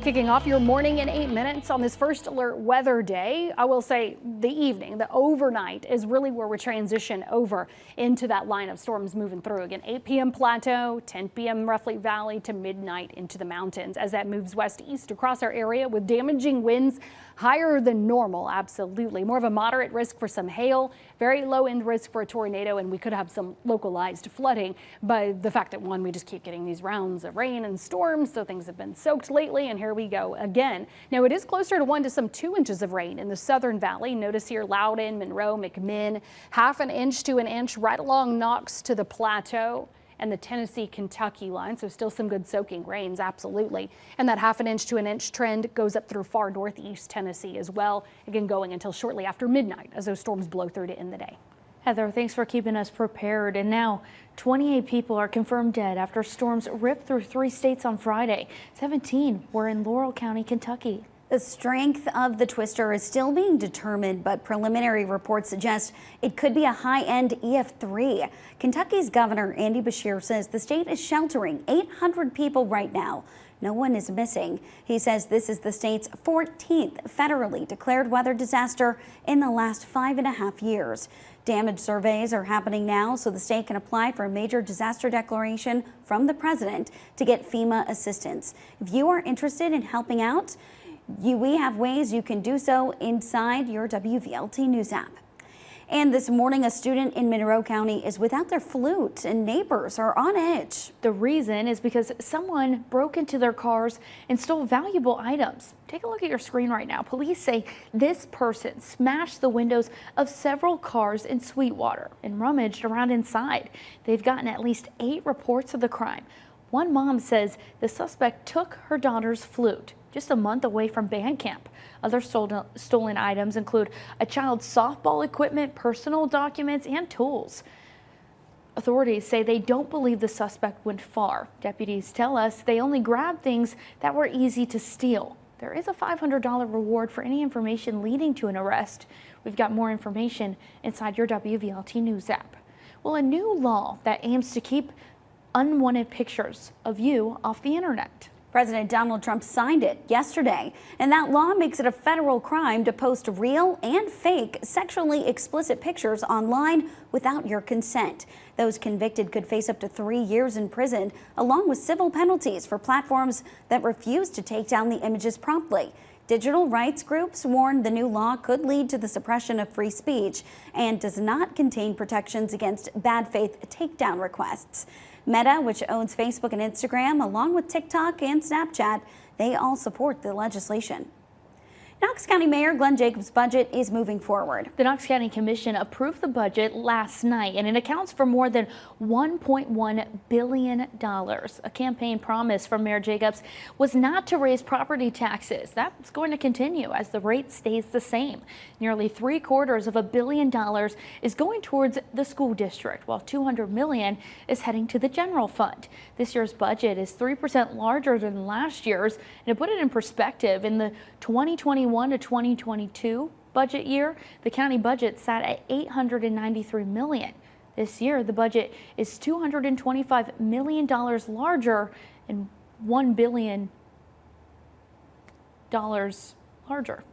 Kicking off your morning in 8 minutes on this first alert weather day. I will say the evening, the overnight is really where we transition over into that line of storms moving through. Again, 8 p.m. Plateau, 10 p.m. roughly Valley to midnight into the mountains as that moves west east across our area with damaging winds higher than normal. Absolutely. More of a moderate risk for some hail, very low end risk for a tornado, and we could have some localized flooding. But the fact that we just keep getting these rounds of rain and storms, so things have been soaked lately, and here we go again. Now it is closer to 1 to some 2 inches of rain in the southern valley. Notice here Loudon, Monroe, McMinn, ½ an inch to an inch right along Knox to the Plateau and the Tennessee-Kentucky line. So still some good soaking rains, absolutely. And that ½ an inch to an inch trend goes up through far northeast Tennessee as well. Again, going until shortly after midnight as those storms blow through to end the day. Heather, thanks for keeping us prepared. And now 28 people are confirmed dead after storms ripped through 3 states on Friday. 17 were in Laurel County, Kentucky. The strength of the twister is still being determined, but preliminary reports suggest it could be a high-end EF3. Kentucky's Governor Andy Beshear says the state is sheltering 800 people right now. No one is missing. He says this is the state's 14th federally declared weather disaster in the last 5.5 years. Damage surveys are happening now, so the state can apply for a major disaster declaration from the president to get FEMA assistance. If you are interested in helping out, we have ways you can do so inside your WVLT News app. And this morning, a student in Monroe County is without their flute, and neighbors are on edge. The reason is because someone broke into their cars and stole valuable items. Take a look at your screen right now. Police say this person smashed the windows of several cars in Sweetwater and rummaged around inside. They've gotten at least 8 reports of the crime. One mom says the suspect took her daughter's flute just a month away from band camp. Other stolen items include a child's softball equipment, personal documents, and tools. Authorities say they don't believe the suspect went far. Deputies tell us they only grabbed things that were easy to steal. There is a $500 reward for any information leading to an arrest. We've got more information inside your WVLT News app. Well, a new law that aims to keep unwanted pictures of you off the internet. President Donald Trump signed it yesterday, and that law makes it a federal crime to post real and fake sexually explicit pictures online without your consent. Those convicted could face up to 3 years in prison, along with civil penalties for platforms that refuse to take down the images promptly. Digital rights groups warn the new law could lead to the suppression of free speech and does not contain protections against bad faith takedown requests. Meta, which owns Facebook and Instagram, along with TikTok and Snapchat, they all support the legislation. Knox County Mayor Glenn Jacobs' budget is moving forward. The Knox County Commission approved the budget last night, and it accounts for more than $1.1 billion. A campaign promise from Mayor Jacobs was not to raise property taxes. That's going to continue as the rate stays the same. Nearly $750 million is going towards the school district, while $200 million is heading to the general fund. This year's budget is 3% larger than last year's, and to put it in perspective, in the 2021 to 2022 budget year, the county budget sat at $893 million. This year, the budget is $225 million larger and $1 billion larger.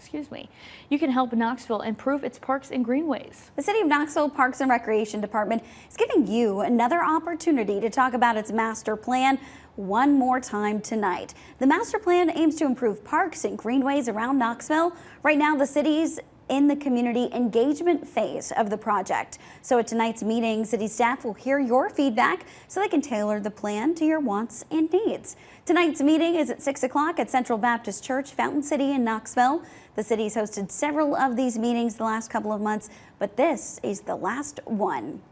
You can help Knoxville improve its parks and greenways. The City of Knoxville Parks and Recreation Department is giving you another opportunity to talk about its master plan one more time tonight. The master plan aims to improve parks and greenways around Knoxville. Right now, the city's in the community engagement phase of the project. So at tonight's meeting, city staff will hear your feedback so they can tailor the plan to your wants and needs. Tonight's meeting is at 6 o'clock at Central Baptist Church, Fountain City in Knoxville. The city's hosted several of these meetings the last couple of months, but this is the last one.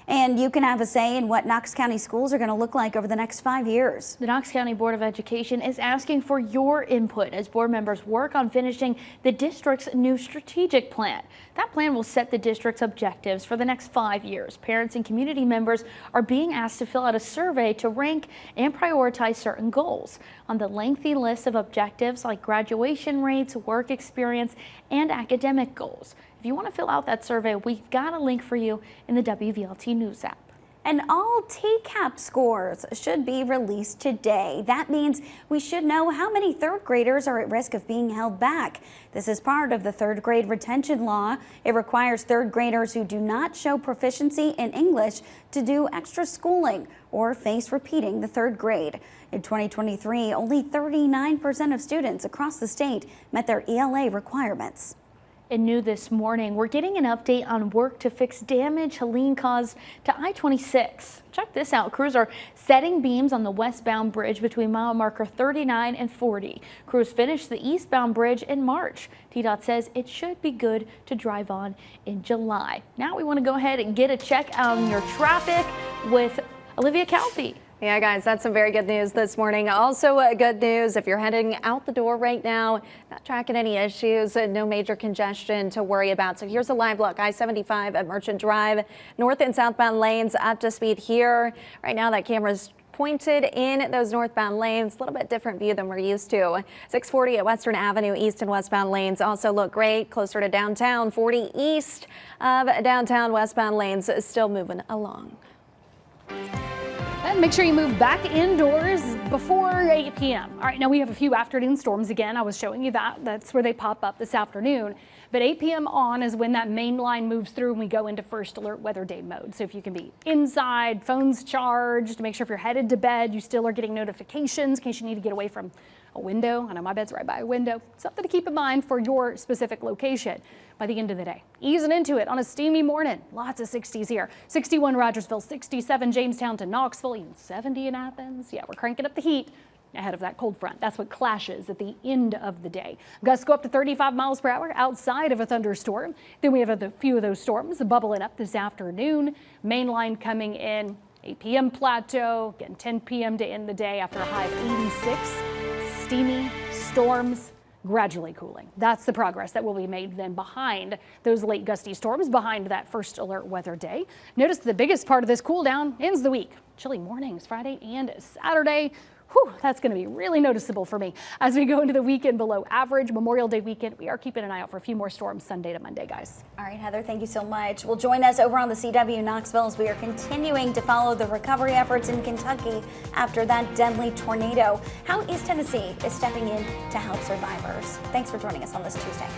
And you can have a say in what Knox County schools are going to look like over the next 5 years. The Knox County Board of Education is asking for your input as board members work on finishing the district's new strategic plan. That plan will set the district's objectives for the next 5 years. Parents and community members are being asked to fill out a survey to rank and prioritize certain goals. On the lengthy list of objectives like graduation rates, work experience, and academic goals. If you want to fill out that survey, we've got a link for you in the WVLT News app. And all TCAP scores should be released today. That means we should know how many third graders are at risk of being held back. This is part of the third grade retention law. It requires third graders who do not show proficiency in English to do extra schooling or face repeating the third grade. In 2023, only 39% of students across the state met their ELA requirements. In new this morning, we're getting an update on work to fix damage Helene caused to I-26. Check this out. Crews are setting beams on the westbound bridge between mile marker 39 and 40. Crews finished the eastbound bridge in March. TDOT says it should be good to drive on in July. Now we want to go ahead and get a check on your traffic with Olivia Calfee. Yeah, guys, that's some very good news this morning. Also good news if you're heading out the door right now, not tracking any issues, no major congestion to worry about. So here's a live look. I-75 at Merchant Drive, north and southbound lanes up to speed here. Right now that camera's pointed in those northbound lanes. A little bit different view than we're used to. 640 at Western Avenue, east and westbound lanes also look great. Closer to downtown, 40 east of downtown, westbound lanes still moving along. And make sure you move back indoors before 8 p.m. All right, now we have a few afternoon storms again. I was showing you that. That's where they pop up this afternoon. But 8 p.m. on is when that main line moves through and we go into first alert weather day mode. So if you can be inside, phones charged, make sure if you're headed to bed, you still are getting notifications in case you need to get away from a window. I know my bed's right by a window. Something to keep in mind for your specific location by the end of the day. Easing into it on a steamy morning. Lots of 60s here. 61 Rogersville, 67 Jamestown to Knoxville, even 70 in Athens. Yeah, we're cranking up the heat ahead of that cold front. That's what clashes at the end of the day. Gusts go up to 35 miles per hour outside of a thunderstorm. Then we have a few of those storms bubbling up this afternoon. Main line coming in 8 p.m. plateau, again 10 p.m. to end the day after a high of 86. Steamy storms gradually cooling. That's the progress that will be made then behind those late gusty storms, behind that first alert weather day. Notice the biggest part of this cool down ends the week. Chilly mornings Friday and Saturday. Whew, that's going to be really noticeable for me as we go into the weekend below average. Memorial Day weekend, we are keeping an eye out for a few more storms Sunday to Monday, guys. All right, Heather, thank you so much. Well, join us over on the CW Knoxville as we are continuing to follow the recovery efforts in Kentucky after that deadly tornado. How East Tennessee is stepping in to help survivors. Thanks for joining us on this Tuesday.